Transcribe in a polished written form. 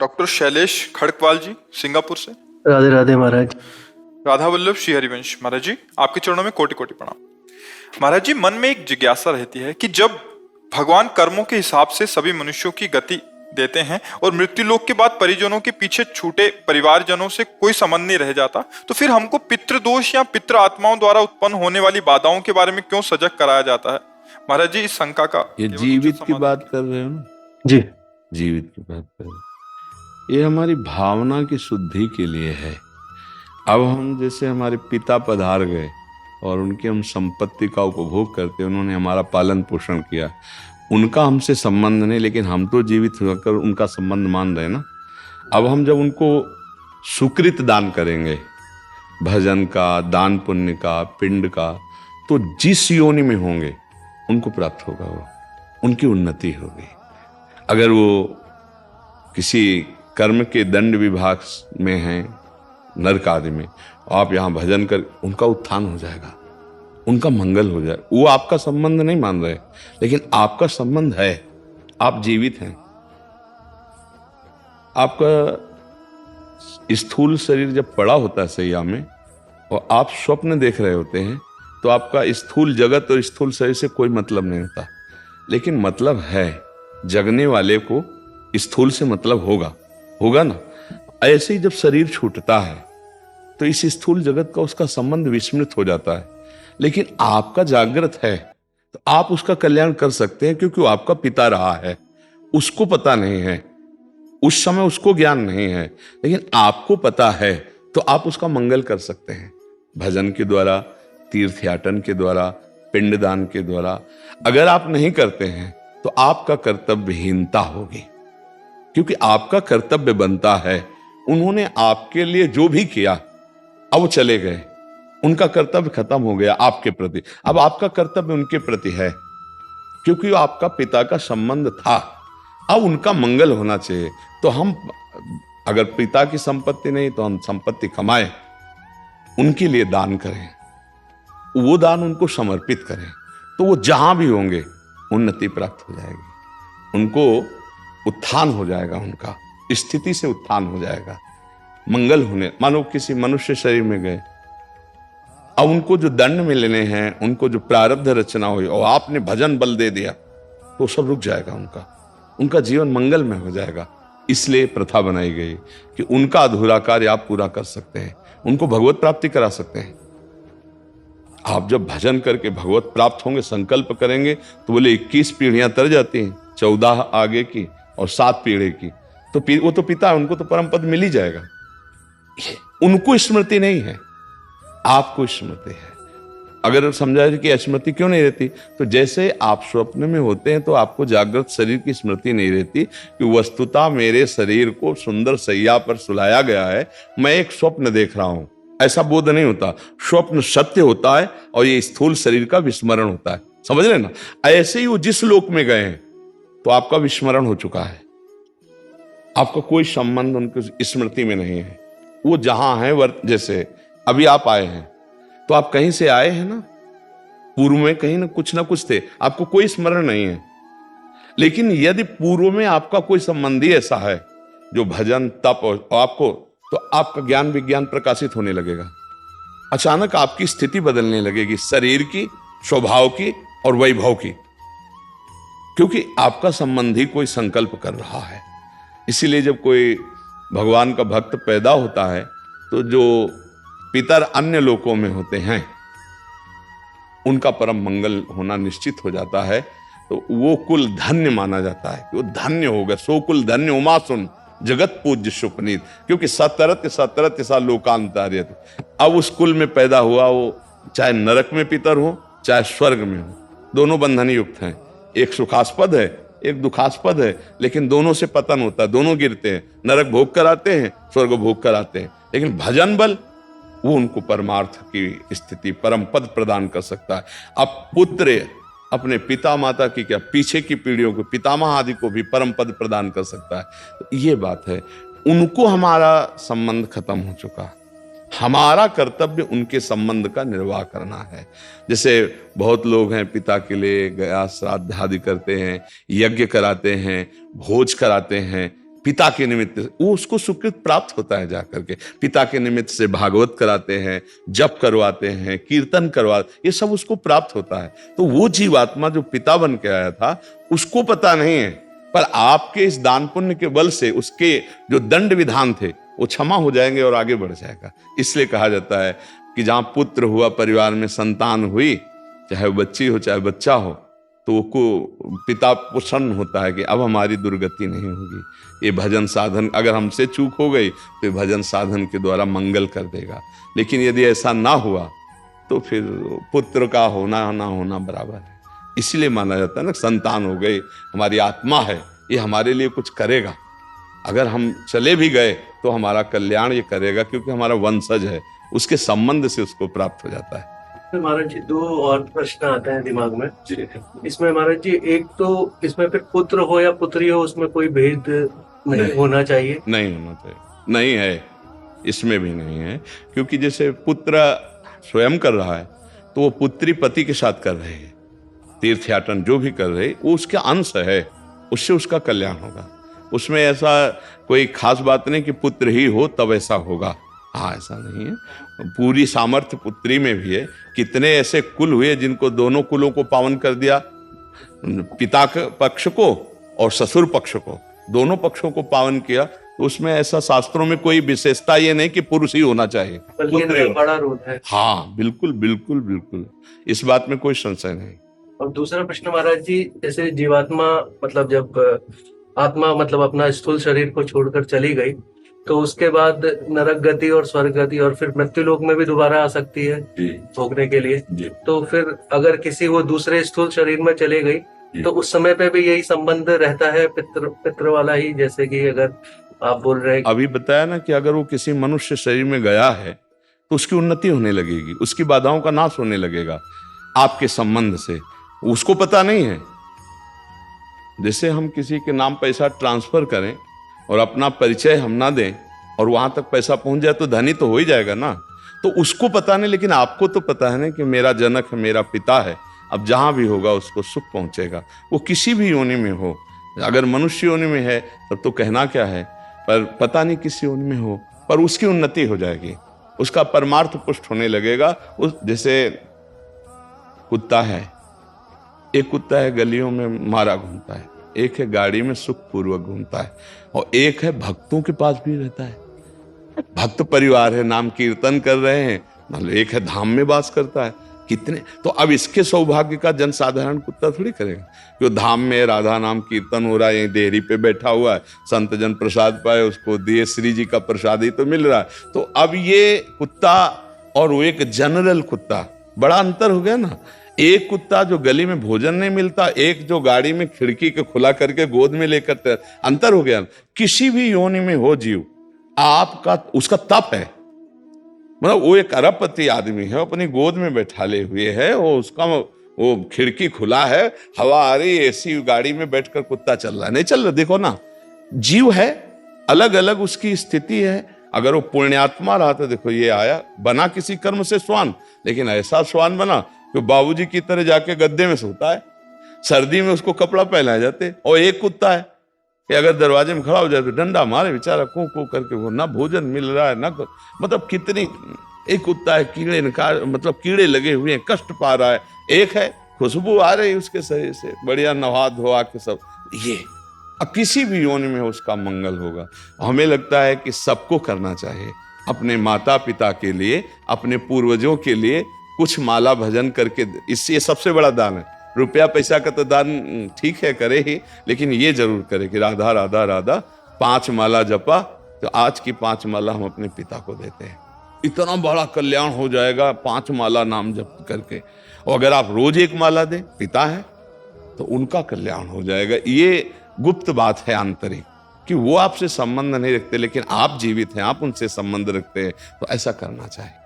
Doctor Shailesh Kharkwal जी, Singapore से। राधे राधे महाराज। राधा वल्लभ श्री हरिवंश महाराज जी, आपके चरणों में कोटि कोटि प्रणाम। महाराज जी, मन में एक जिज्ञासा रहती है कि जब भगवान कर्मों के हिसाब से सभी मनुष्यों की गति देते हैं और मृत्यु लोक के बाद परिजनों के पीछे छूटे परिवारजनों से कोई संबंध नहीं रह जाता, तो फिर हमको पितृदोष या पितृ आत्माओं द्वारा उत्पन्न होने वाली बाधाओं के बारे में क्यों सजग कराया जाता है? महाराज जी, इस शंका का ये जीवित की बात कर रहे हो ना? जी, जीवित की बात कर रहे हो। ये हमारी भावना की शुद्धि के लिए है। अब हम जैसे हमारे पिता पधार गए और उनकी हम संपत्ति का उपभोग करते, उन्होंने हमारा पालन पोषण किया, उनका हमसे संबंध नहीं, लेकिन हम तो जीवित होकर उनका संबंध मान रहे ना। अब हम जब उनको सुकृत दान करेंगे, भजन का, दान पुण्य का, पिंड का, तो जिस योनि में होंगे उनको प्राप्त होगा, वो उनकी उन्नति होगी। अगर वो किसी कर्म के दंड विभाग में हैं, नरक आदि में, आप यहाँ भजन कर, उनका उत्थान हो जाएगा, उनका मंगल हो जाए। वो आपका संबंध नहीं मान रहे, लेकिन आपका संबंध है, आप जीवित हैं। आपका स्थूल शरीर जब पड़ा होता है सैया में और आप स्वप्न देख रहे होते हैं, तो आपका स्थूल जगत और स्थूल शरीर से कोई मतलब नहीं होता, लेकिन मतलब है, जगने वाले को स्थूल से मतलब होगा ना। ऐसे ही जब शरीर छूटता है तो इस स्थूल जगत का उसका संबंध विस्मृत हो जाता है, लेकिन आपका जागृत है तो आप उसका कल्याण कर सकते हैं, क्योंकि वो आपका पिता रहा है। उसको पता नहीं है, उस समय उसको ज्ञान नहीं है, लेकिन आपको पता है, तो आप उसका मंगल कर सकते हैं भजन के द्वारा, तीर्थयाटन के द्वारा, पिंडदान के द्वारा। अगर आप नहीं करते हैं तो आपका कर्तव्यहीनता होगी, क्योंकि आपका कर्तव्य बनता है। उन्होंने आपके लिए जो भी किया, अब वो चले गए, उनका कर्तव्य खत्म हो गया आपके प्रति। अब आपका कर्तव्य उनके प्रति है, क्योंकि वो आपका पिता का संबंध था। अब उनका मंगल होना चाहिए। तो हम अगर पिता की संपत्ति नहीं, तो हम संपत्ति कमाएं, उनके लिए दान करें, वो दान उनको समर्पित करें, तो वो जहां भी होंगे उन्नति प्राप्त हो जाएगी, उनको उत्थान हो जाएगा, उनका स्थिति से उत्थान हो जाएगा, मंगल होने। मानो किसी मनुष्य शरीर में गए, अब उनको जो दंड मिलने हैं, उनको जो प्रारब्ध रचना हुई, और आपने भजन बल दे दिया, तो सब रुक जाएगा, उनका जीवन मंगल में हो जाएगा। इसलिए प्रथा बनाई गई कि उनका अधूरा कार्य आप पूरा कर सकते हैं, उनको भगवत प्राप्ति करा सकते हैं। आप जब भजन करके भगवत प्राप्त होंगे, संकल्प करेंगे, तो बोले 21 पीढ़ियां तर जाती हैं, 14 आगे की और 7 पीढ़ी की, तो वो तो पिता है, उनको तो परम पद मिल ही जाएगा। उनको स्मृति नहीं है, आपको स्मृति है। अगर समझा जाए कि स्मृति क्यों नहीं रहती, तो जैसे आप स्वप्न में होते हैं तो आपको जागृत शरीर की स्मृति नहीं रहती कि वस्तुतः मेरे शरीर को सुंदर सैया पर सुलाया गया है, मैं एक स्वप्न देख रहा हूं, ऐसा बोध नहीं होता। स्वप्न सत्य होता है और ये स्थूल शरीर का विस्मरण होता है, समझ रहे ना। ऐसे ही वो जिस लोक में गए हैं, तो आपका विस्मरण हो चुका है, आपका कोई संबंध उनकी स्मृति में नहीं है। वो जहां है, जैसे अभी आप आए हैं, तो आप कहीं से आए हैं ना, पूर्व में कहीं ना कुछ थे, आपको कोई स्मरण नहीं है। लेकिन यदि पूर्व में आपका कोई संबंधी ऐसा है जो भजन तप और आपको, तो आपका ज्ञान विज्ञान प्रकाशित होने लगेगा। अचानक आपकी स्थिति बदलने लगेगी, शरीर की, स्वभाव की और वैभव की, क्योंकि आपका संबंधी कोई संकल्प कर रहा है। इसीलिए जब कोई भगवान का भक्त पैदा होता है, तो जो पितर अन्य लोकों में होते हैं, उनका परम मंगल होना निश्चित हो जाता है। तो वो कुल धन्य माना जाता है कि वो धन्य होगा। सो कुल धन्य उमा सुन जगत पूज्य सुपनीत, क्योंकि सतरत सा लोकांतर्यत। अब उस कुल में पैदा हुआ, वो चाहे नरक में पितर हो चाहे स्वर्ग में हो, दोनों बंधन युक्त हैं। एक सुखास्पद है, एक दुखास्पद है, लेकिन दोनों से पतन होता है, दोनों गिरते हैं। नरक भोग कराते हैं, स्वर्ग भोग कराते हैं, लेकिन भजन बल वो उनको परमार्थ की स्थिति, परम पद प्रदान कर सकता है। अब पुत्र अपने पिता माता की क्या, पीछे की पीढ़ियों को, पितामह आदि को भी परम पद प्रदान कर सकता है। तो ये बात है, उनको हमारा संबंध खत्म हो चुका, हमारा कर्तव्य उनके संबंध का निर्वाह करना है। जैसे बहुत लोग हैं, पिता के लिए गया श्राद्ध आदि करते हैं, यज्ञ कराते हैं, भोज कराते हैं, पिता के निमित्त वो उसको सुकृत प्राप्त होता है जाकर के। पिता के निमित्त से भागवत कराते हैं, जप करवाते हैं, कीर्तन ये सब उसको प्राप्त होता है। तो वो जीवात्मा जो पिता बन के आया था उसको पता नहीं है, पर आपके इस दान पुण्य के बल से उसके जो दंड विधान थे वो क्षमा हो जाएंगे और आगे बढ़ जाएगा। इसलिए कहा जाता है कि जहां पुत्र हुआ, परिवार में संतान हुई, चाहे बच्ची हो चाहे बच्चा हो, तो को पिता प्रसन्न होता है कि अब हमारी दुर्गति नहीं होगी। ये भजन साधन अगर हमसे चूक हो गई तो भजन साधन के द्वारा मंगल कर देगा। लेकिन यदि ऐसा ना हुआ तो फिर पुत्र का होना ना होना बराबर है। इसलिए माना जाता है ना, संतान हो गई, हमारी आत्मा है, ये हमारे लिए कुछ करेगा। अगर हम चले भी गए तो हमारा कल्याण ये करेगा, क्योंकि हमारा वंशज है, उसके संबंध से उसको प्राप्त हो जाता है। महाराज जी, दो और प्रश्न आते हैं दिमाग में इसमें। महाराज जी, एक तो इसमें फिर पुत्र हो या पुत्री हो, उसमें कोई भेद नहीं होना चाहिए? नहीं होना चाहिए, नहीं है, इसमें भी नहीं है। क्योंकि जैसे पुत्र स्वयं कर रहा है तो वो पुत्री पति के साथ कर रहे हैं, तीर्थयाटन जो भी कर रहे वो उसके अंश है, उससे उसका कल्याण होगा। उसमें ऐसा कोई खास बात नहीं कि पुत्र ही हो तब ऐसा होगा। हाँ, ऐसा नहीं है, पूरी सामर्थ्य पुत्री में भी है। कितने ऐसे कुल हुए जिनको दोनों कुलों को पावन कर दिया, पिता के पक्ष को और ससुर पक्ष को, दोनों पक्षों को पावन किया। तो उसमें ऐसा शास्त्रों में कोई विशेषता ये नहीं कि पुरुष ही होना चाहिए, बल्कि बड़ा रोल है। हाँ, बिल्कुल बिल्कुल बिल्कुल, इस बात में कोई संशय नहीं। और दूसरा प्रश्न महाराज जी, जैसे जीवात्मा मतलब जब आत्मा मतलब अपना स्थूल शरीर को छोड़कर चली गई तो उसके बाद नरक गति और स्वर्ग गति और फिर मृत्यु लोक में भी दोबारा आ सकती है भोगने के लिए। तो फिर अगर किसी वो दूसरे स्थूल शरीर में चले गई तो उस समय पे भी यही संबंध रहता है पितृ वाला ही, जैसे कि अगर आप बोल रहे हैं अभी बताया ना कि अगर वो किसी मनुष्य शरीर में गया है तो उसकी उन्नति होने लगेगी, उसकी बाधाओं का नाश होने लगेगा आपके संबंध से, उसको पता नहीं है। जैसे हम किसी के नाम पैसा ट्रांसफर करें और अपना परिचय हम ना दें और वहां तक पैसा पहुंच जाए तो धनी तो हो ही जाएगा ना। तो उसको पता नहीं, लेकिन आपको तो पता है ना कि मेरा जनक है, मेरा पिता है, अब जहां भी होगा उसको सुख पहुंचेगा। वो किसी भी योनि में हो, अगर मनुष्य योनि में है तब तो कहना क्या है, पर पता नहीं किस योनि में हो, पर उसकी उन्नति हो जाएगी, उसका परमार्थ पुष्ट होने लगेगा। उस जैसे कुत्ता है, एक कुत्ता है गलियों में मारा घूमता है, एक है गाड़ी में सुख पूर्वक घूमता है, और एक है भक्तों के पास भी रहता है, भक्त परिवार है, नाम कीर्तन कर रहे हैं, मतलब एक है धाम में वास करता है। कितने तो अब इसके सौभाग्य का जनसाधारण कुत्ता थोड़ी करेगा, जो धाम में राधा नाम कीर्तन हो रहा है, यहीं देहरी पे बैठा हुआ है, संत जन प्रसाद पाए उसको दिए, श्री जी का प्रसाद ही तो मिल रहा है। तो अब ये कुत्ता और वो एक जनरल कुत्ता, बड़ा अंतर हो गया ना। एक कुत्ता जो गली में भोजन नहीं मिलता, एक जो गाड़ी में खिड़की के खुला करके गोद में लेकर, अंतर हो गया। किसी भी योनि में हो जीव, आपका उसका तप है, मतलब वो एक अरबपति आदमी है, अपनी गोद में बैठाले हुए है, वो उसका वो खिड़की खुला है, हवा आ रही, एसी गाड़ी में बैठकर कुत्ता चल रहा है, नहीं चल रहा। देखो ना, जीव है, अलग अलग उसकी स्थिति है। अगर वो पुण्यात्मा रहा तो देखो ये आया, बना किसी कर्म से श्वान, लेकिन ऐसा श्वान बना कि बाबूजी की तरह जाके गद्दे में सोता है, सर्दी में उसको कपड़ा पहनाए जाते। और एक कुत्ता है कि अगर दरवाजे में खड़ा हो जाए तो डंडा मारे बेचारा, कू कू करके, वो ना भोजन मिल रहा है ना, मतलब कितनी। एक कुत्ता है कीड़े मतलब कीड़े लगे हुए हैं, कष्ट पा रहा है। एक है खुशबू आ रही उसके शरीर से, बढ़िया नहा धोआ के सब। ये अब किसी भी योनि में उसका मंगल होगा। हमें लगता है कि सबको करना चाहिए, अपने माता पिता के लिए, अपने पूर्वजों के लिए कुछ माला भजन करके, इससे सबसे बड़ा दान है। रुपया पैसा का तो दान ठीक है करे ही, लेकिन ये जरूर करे कि राधा राधा राधा 5 माला जपा, तो आज की 5 माला हम अपने पिता को देते हैं, इतना बड़ा कल्याण हो जाएगा 5 माला नाम जप करके। और अगर आप रोज 1 माला दें, पिता है तो उनका कल्याण हो जाएगा। ये गुप्त बात है आंतरिक, कि वो आपसे संबंध नहीं रखते, लेकिन आप जीवित हैं, आप उनसे संबंध रखते हैं, तो ऐसा करना चाहिए।